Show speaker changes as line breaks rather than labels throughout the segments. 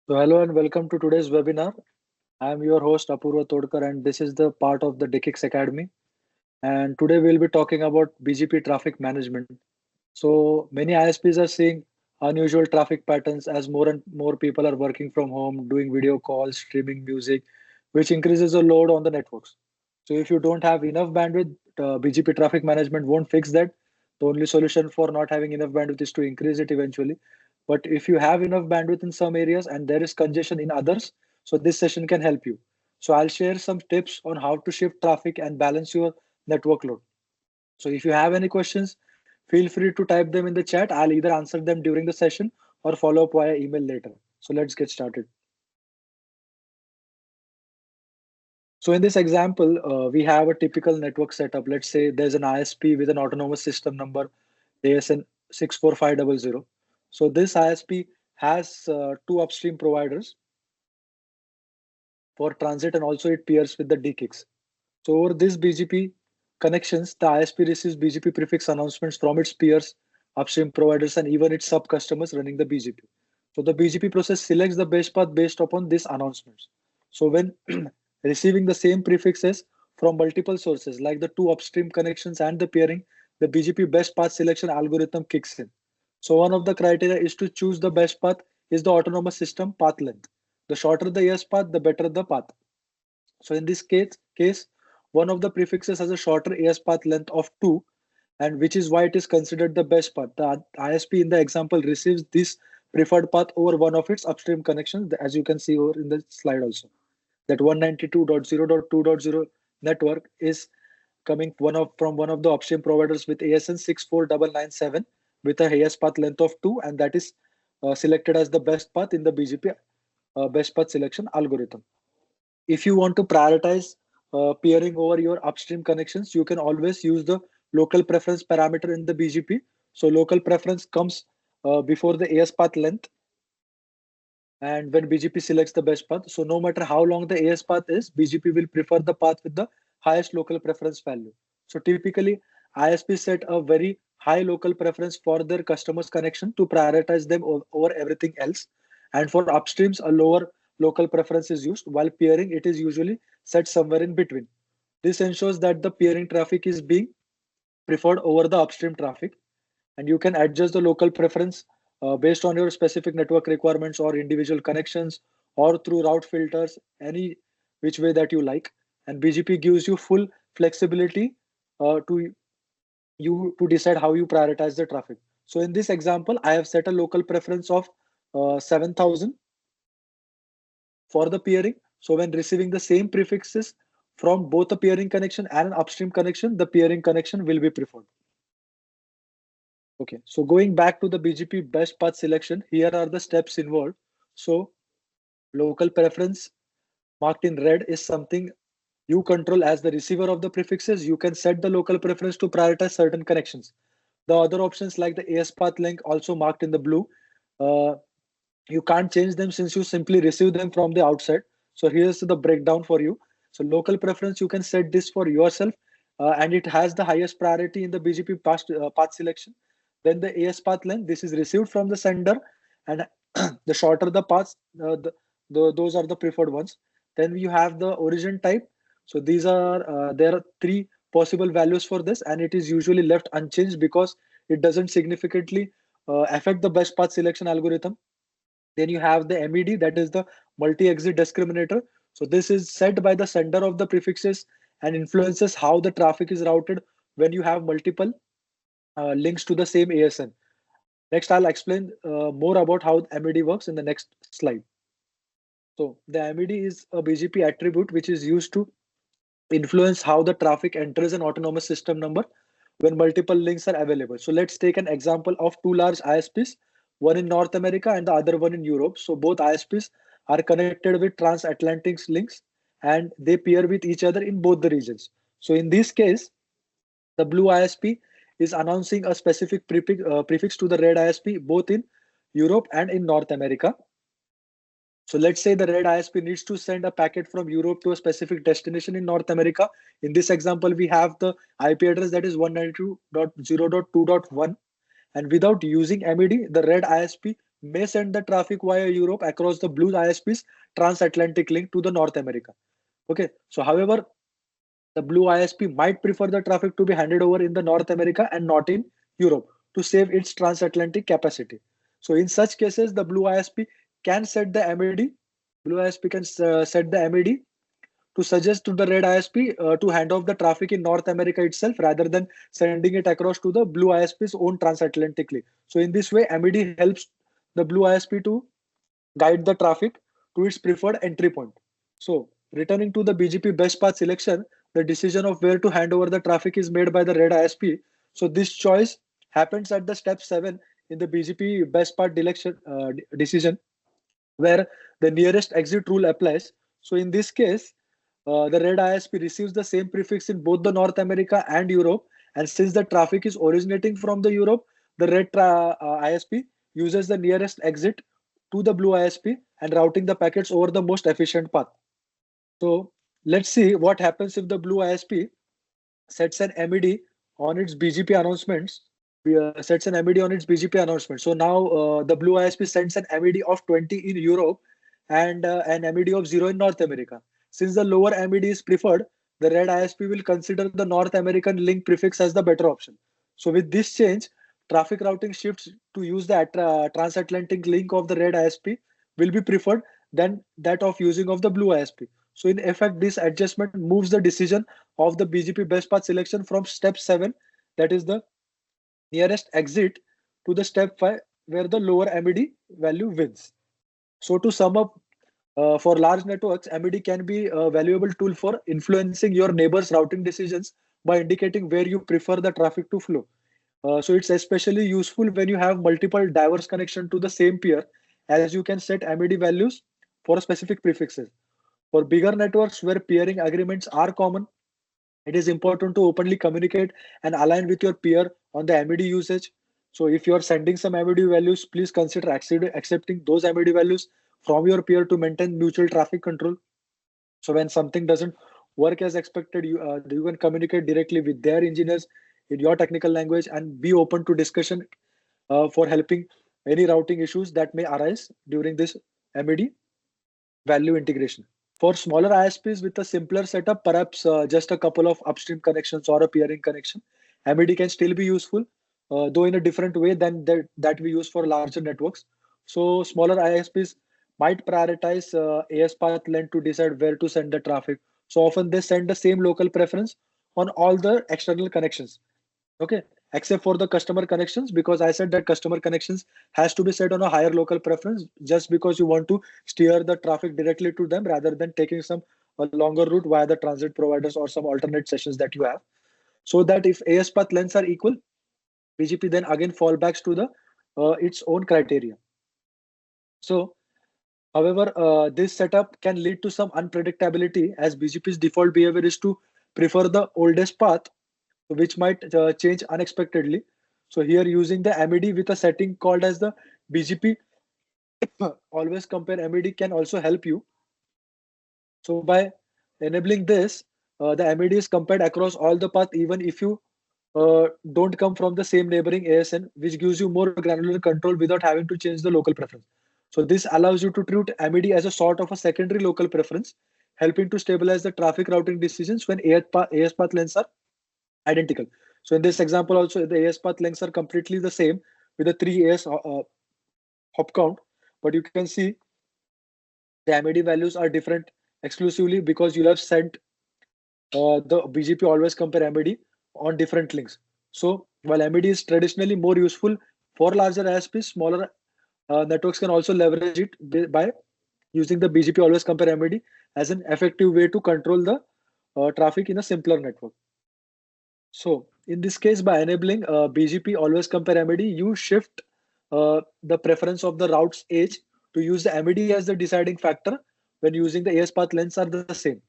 So hello and welcome to today's webinar. I am your host Apurva Todkar and this is the part of the DE-CIX Academy. And today we'll be talking about BGP traffic management. So many ISPs are seeing unusual traffic patterns as more and more people are working from home, doing video calls, streaming music, which increases the load on the networks. So if you don't have enough bandwidth, BGP traffic management won't fix that. The only solution for not having enough bandwidth is to increase it eventually. But if you have enough bandwidth in some areas and there is congestion in others, so this session can help you. So I'll share some tips on how to shift traffic and balance your network load. So if you have any questions, feel free to type them in the chat. I'll either answer them during the session or follow up via email later. So let's get started. So in this example, we have a typical network setup. Let's say there's an ISP with an autonomous system number ASN 64500. So this ISP has two upstream providers for transit and also it pairs with the DE-CIX. So over this BGP connections, the ISP receives BGP prefix announcements from its peers, upstream providers, and even its sub-customers running the BGP. So the BGP process selects the best path based upon these announcements. So when receiving the same prefixes from multiple sources, like the two upstream connections and the pairing, the BGP best path selection algorithm kicks in. So one of the criteria is to choose the best path is the autonomous system path length. The shorter the yes path, the better the path. So in this case, one of the prefixes has a shorter AS path length of 2, and which is why it is considered the best path. The ISP in the example receives this preferred path over one of its upstream connections, as you can see over in the slide also. That 192.0.2.0 network is coming from one of the upstream providers with ASN 64997 with a AS path length of 2, and that is selected as the best path in the BGP best path selection algorithm. If you want to prioritize peering over your upstream connections, you can always use the local preference parameter in the BGP. So local preference comes before the AS path length and when BGP selects the best path. So no matter how long the AS path is, BGP will prefer the path with the highest local preference value. So typically, ISP set a very high local preference for their customers' connection to prioritize them over everything else. And for upstreams, a lower local preference is used, while peering, it is usually set somewhere in between. This ensures that the peering traffic is being preferred over the upstream traffic, and you can adjust the local preference based on your specific network requirements or individual connections or through route filters, any which way that you like. And BGP gives you full flexibility to you to decide how you prioritize the traffic. So in this example, I have set a local preference of 7000 for the peering. So when receiving the same prefixes from both a peering connection and an upstream connection, the peering connection will be preferred. Okay, so going back to the BGP best path selection, here are the steps involved. So local preference marked in red is something you control as the receiver of the prefixes. You can set the local preference to prioritize certain connections. The other options like the AS path link also marked in the blue. Uh, you can't change them since you simply receive them from the outside. So here's the breakdown for you. So local preference, you can set this for yourself and it has the highest priority in the BGP path selection. Then the AS path length, this is received from the sender and the shorter the paths, those are the preferred ones. Then you have the origin type. So these are, there are three possible values for this and it is usually left unchanged because it doesn't significantly affect the best path selection algorithm. Then you have the MED, that is the multi-exit discriminator. So this is set by the sender of the prefixes and influences how the traffic is routed when you have multiple links to the same ASN. Next, I'll explain more about how MED works in the next slide. So the MED is a BGP attribute which is used to influence how the traffic enters an autonomous system number when multiple links are available. So let's take an example of two large ISPs, one in North America and the other one in Europe. So both ISPs are connected with transatlantic links and they pair with each other in both the regions. So in this case, the blue ISP is announcing a specific prefix to the red ISP both in Europe and in North America. So let's say the red ISP needs to send a packet from Europe to a specific destination in North America. In this example, we have the IP address that is 192.0.2.1. And without using MED, the red ISP may send the traffic via Europe across the blue ISP's transatlantic link to the North America. Okay, so however, the blue ISP might prefer the traffic to be handed over in the North America and not in Europe to save its transatlantic capacity. So in such cases, the blue ISP can set the MAD. Blue ISP can set the MAD to suggest to the red ISP to hand off the traffic in North America itself rather than sending it across to the blue ISP's own transatlantic link. So in this way, MAD helps the blue ISP to guide the traffic to its preferred entry point. So returning to the BGP best path selection, the decision of where to hand over the traffic is made by the red ISP. So this choice happens at the step 7 in the BGP best path decision, where the nearest exit rule applies. So in this case, the red ISP receives the same prefix in both the North America and Europe. And since the traffic is originating from the Europe, the red ISP uses the nearest exit to the blue ISP and routing the packets over the most efficient path. So let's see what happens if the blue ISP sets an MED on its BGP announcements. Sets an MED on its BGP announcement. So now the blue ISP sends an MED of 20 in Europe and an MED of 0 in North America. Since the lower MED is preferred, the red ISP will consider the North American link prefix as the better option. So with this change, traffic routing shifts to use the transatlantic link of the red ISP will be preferred than that of using of the blue ISP. So in effect, this adjustment moves the decision of the BGP best path selection from step 7, that is the nearest exit, to the step 5 where the lower MED value wins. So to sum up, for large networks, MED can be a valuable tool for influencing your neighbor's routing decisions by indicating where you prefer the traffic to flow. So it's especially useful when you have multiple diverse connection to the same peer, as you can set MED values for specific prefixes. For bigger networks where peering agreements are common, it is important to openly communicate and align with your peer on the MED usage. So if you are sending some MED values, please consider accepting those MED values from your peer to maintain mutual traffic control. So when something doesn't work as expected, you can communicate directly with their engineers in your technical language and be open to discussion for helping any routing issues that may arise during this MED value integration. For smaller ISPs with a simpler setup, perhaps just a couple of upstream connections or a peering connection, MED can still be useful, though in a different way than that we use for larger networks. So smaller ISPs might prioritize AS path length to decide where to send the traffic. So often they send the same local preference on all the external connections. Okay, except for the customer connections, because I said that customer connections has to be set on a higher local preference just because you want to steer the traffic directly to them rather than taking some a longer route via the transit providers or some alternate sessions that you have. So that if AS path lengths are equal, BGP then again fallbacks to the its own criteria. So however, this setup can lead to some unpredictability as BGP's default behavior is to prefer the oldest path, which might change unexpectedly. So here using the MED with a setting called as the BGP always compare MED can also help you. So by enabling this, the MED is compared across all the path even if you don't come from the same neighboring ASN, which gives you more granular control without having to change the local preference. So this allows you to treat MED as a sort of a secondary local preference, helping to stabilize the traffic routing decisions when AS path lengths are identical. So in this example also, the AS path lengths are completely the same with the 3 AS hop count, but you can see the MED values are different exclusively because you have sent the BGP always compare MED on different links. So while MED is traditionally more useful for larger ISPs, smaller networks can also leverage it by using the BGP always compare MED as an effective way to control the traffic in a simpler network. So in this case, by enabling BGP always compare MED, you shift the preference of the route's edge to use the MED as the deciding factor when using the AS path lengths are the same.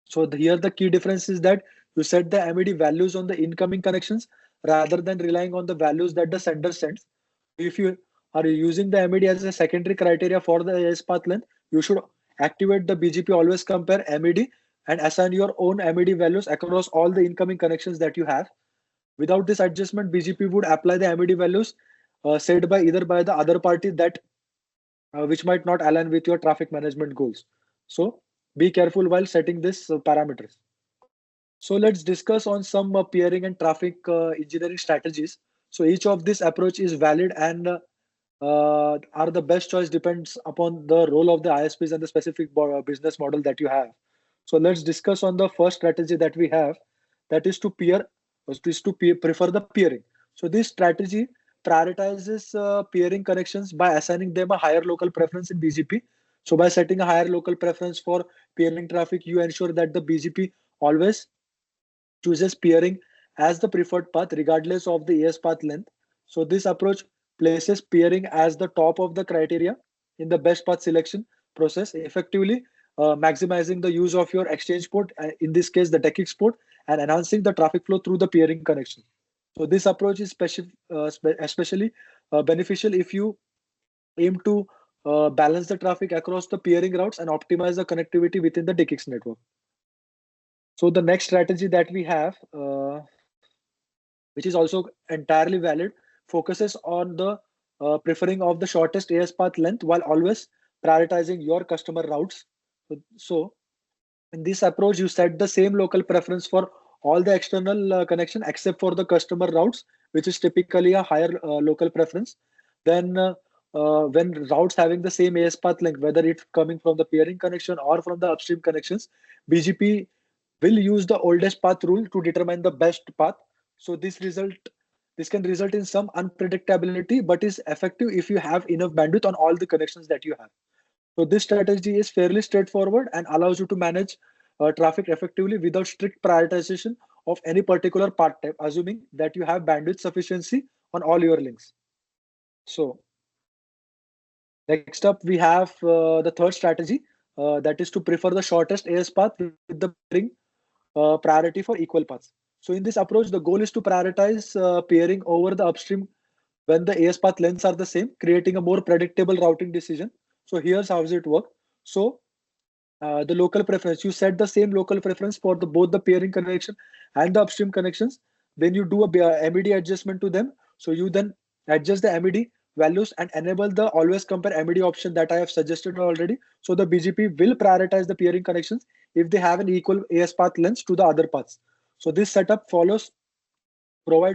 So here the key difference is that you set the MED values on the incoming connections rather than relying on the values that the sender sends. If you are using the MED as a secondary criteria for the AS path length, you should activate the BGP always compare MED and assign your own MED values across all the incoming connections that you have. Without this adjustment, BGP would apply the MED values said by either by the other party that which might not align with your traffic management goals. So be careful while setting this parameters. So let's discuss on some peering and traffic engineering strategies. So each of this approach is valid and are the best choice depends upon the role of the ISPs and the specific business model that you have. So let's discuss on the first strategy that we have, that is to prefer the peering. So this strategy prioritizes peering connections by assigning them a higher local preference in BGP. So by setting a higher local preference for peering traffic, you ensure that the BGP always chooses peering as the preferred path regardless of the AS path length. So this approach places peering as the top of the criteria in the best path selection process, effectively maximizing the use of your exchange port, in this case the DE-CIX port, and enhancing the traffic flow through the peering connection. So this approach is especially beneficial if you aim to balance the traffic across the peering routes and optimize the connectivity within the DE-CIX network. So the next strategy that we have, which is also entirely valid, focuses on the preferring of the shortest AS path length while always prioritizing your customer routes. So in this approach, you set the same local preference for all the external connection except for the customer routes, which is typically a higher local preference. Then when routes having the same AS path length, whether it's coming from the peering connection or from the upstream connections, BGP will use the oldest path rule to determine the best path. So this can result in some unpredictability, but is effective if you have enough bandwidth on all the connections that you have. So this strategy is fairly straightforward and allows you to manage traffic effectively without strict prioritization of any particular path type, assuming that you have bandwidth sufficiency on all your links. So next up, we have the third strategy, that is to prefer the shortest AS path with the peering priority for equal paths. So in this approach, the goal is to prioritize peering over the upstream when the AS path lengths are the same, creating a more predictable routing decision. So here's how does it work. So the local preference, you set the same local preference for both the peering connection and the upstream connections. Then you do a MED adjustment to them. So you then adjust the MED values and enable the always compare MED option that I have suggested already. So the BGP will prioritize the peering connections if they have an equal AS path length to the other paths. So this setup provides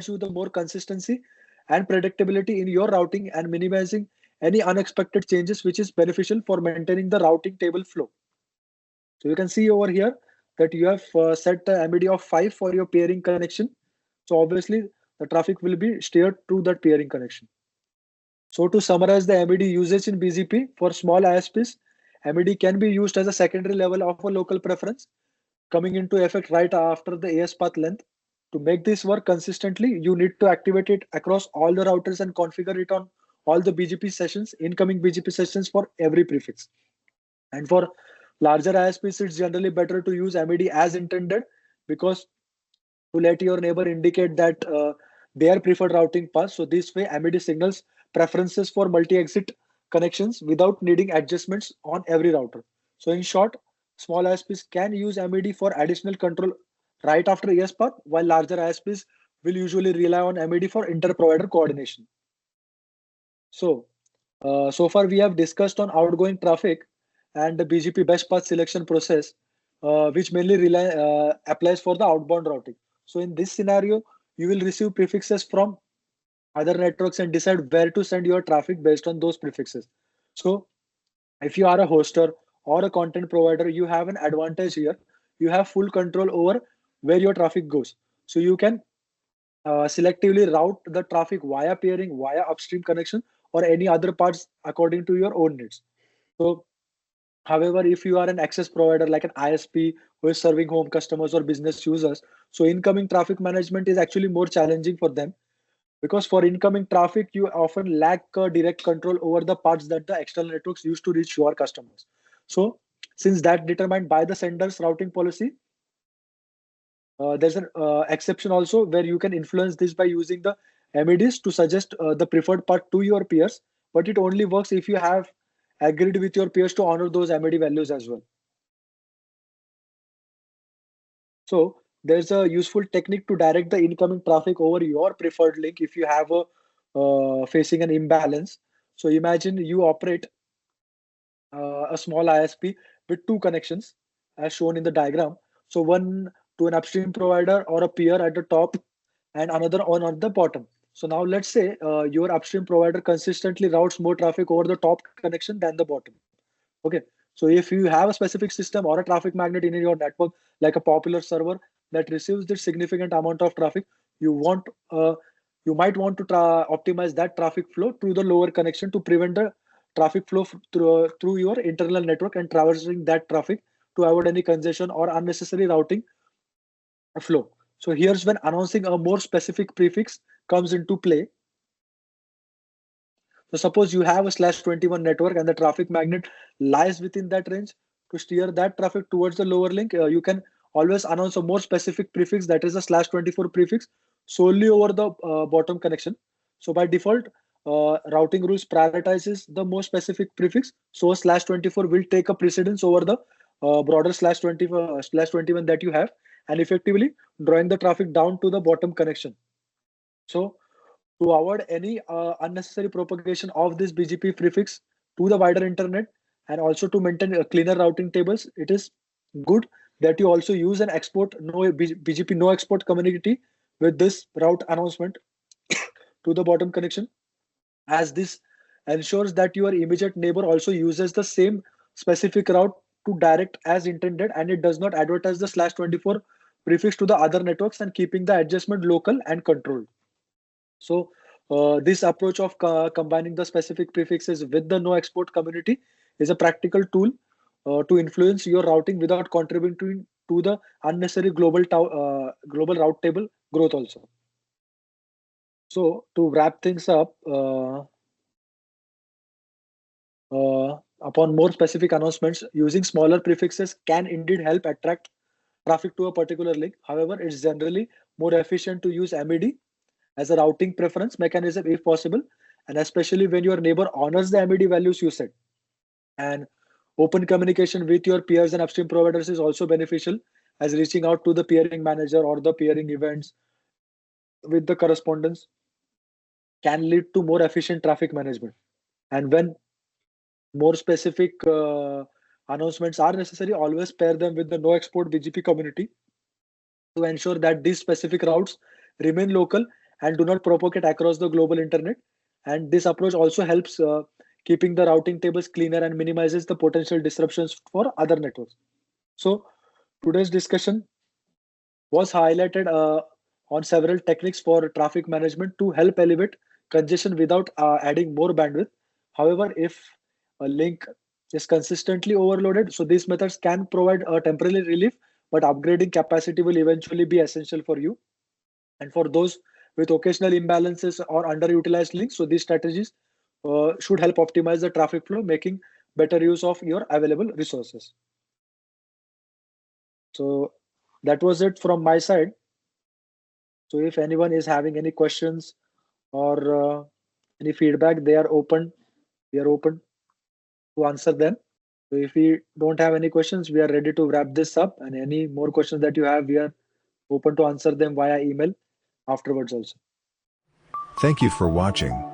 you the more consistency and predictability in your routing and minimizing any unexpected changes, which is beneficial for maintaining the routing table flow. So you can see over here that you have set the MED of 5 for your peering connection. So obviously the traffic will be steered to that peering connection. So to summarize the MED usage in BGP for small ISPs, MED can be used as a secondary level of a local preference coming into effect right after the AS path length. To make this work consistently, you need to activate it across all the routers and configure it on all the BGP sessions, incoming BGP sessions for every prefix. And for larger ISPs, it's generally better to use MED as intended, because to let your neighbor indicate that their preferred routing path. So this way, MED signals preferences for multi-exit connections without needing adjustments on every router. So in short, small ISPs can use MED for additional control right after AS path, while larger ISPs will usually rely on MED for inter-provider coordination. So, so far we have discussed on outgoing traffic and the BGP best path selection process, which mainly applies for the outbound routing. So in this scenario, you will receive prefixes from other networks and decide where to send your traffic based on those prefixes. So if you are a hoster or a content provider, you have an advantage here. You have full control over where your traffic goes. So you can selectively route the traffic via peering, via upstream connection, or any other parts according to your own needs. So however, if you are an access provider like an ISP who is serving home customers or business users, so incoming traffic management is actually more challenging for them, because for incoming traffic, you often lack direct control over the parts that the external networks use to reach your customers. So since that determined by the sender's routing policy, there's an exception also where you can influence this by using the MEDs to suggest the preferred path to your peers, but it only works if you have agreed with your peers to honor those MED values as well. So there's a useful technique to direct the incoming traffic over your preferred link if you have a facing an imbalance. So imagine you operate a small ISP with two connections as shown in the diagram. So one to an upstream provider or a peer at the top and another on at the bottom. So now let's say your upstream provider consistently routes more traffic over the top connection than the bottom. Okay. So if you have a specific system or a traffic magnet in your network, like a popular server that receives this significant amount of traffic, you want you might want to optimize that traffic flow through the lower connection to prevent the traffic flow through your internal network and traversing that traffic to avoid any congestion or unnecessary routing flow. So here's when announcing a more specific prefix comes into play. So suppose you have a /21 network and the traffic magnet lies within that range. To steer that traffic towards the lower link, you can always announce a more specific prefix, that is a /24 prefix, solely over the bottom connection. So by default, routing rules prioritizes the more specific prefix. So a /24 will take a precedence over the broader /21 that you have, and effectively drawing the traffic down to the bottom connection. So to avoid any unnecessary propagation of this BGP prefix to the wider internet, and also to maintain cleaner routing tables, it is good that you also use an export BGP no export community with this route announcement to the bottom connection, as this ensures that your immediate neighbor also uses the same specific route to direct as intended, and it does not advertise the /24 prefix to the other networks, and keeping the adjustment local and controlled. So this approach of combining the specific prefixes with the no export community is a practical tool to influence your routing without contributing to the unnecessary global route table growth also. So to wrap things up, upon more specific announcements, using smaller prefixes can indeed help attract traffic to a particular link. However, it's generally more efficient to use MED as a routing preference mechanism if possible, and especially when your neighbor honors the MED values you set. And open communication with your peers and upstream providers is also beneficial, as reaching out to the peering manager or the peering events with the correspondence can lead to more efficient traffic management. And when more specific announcements are necessary, always pair them with the no export BGP community to ensure that these specific routes remain local and do not propagate across the global internet. And this approach also helps keeping the routing tables cleaner and minimizes the potential disruptions for other networks. So today's discussion was highlighted on several techniques for traffic management to help elevate congestion without adding more bandwidth. However, if a link is consistently overloaded, so these methods can provide a temporary relief, but upgrading capacity will eventually be essential for you. And for those with occasional imbalances or underutilized links, so these strategies should help optimize the traffic flow, making better use of your available resources. So that was it from my side. So if anyone is having any questions or any feedback, they are open. We are open to answer them. So if we don't have any questions, we are ready to wrap this up. And any more questions that you have, we are open to answer them via email afterwards also.
Thank you for watching.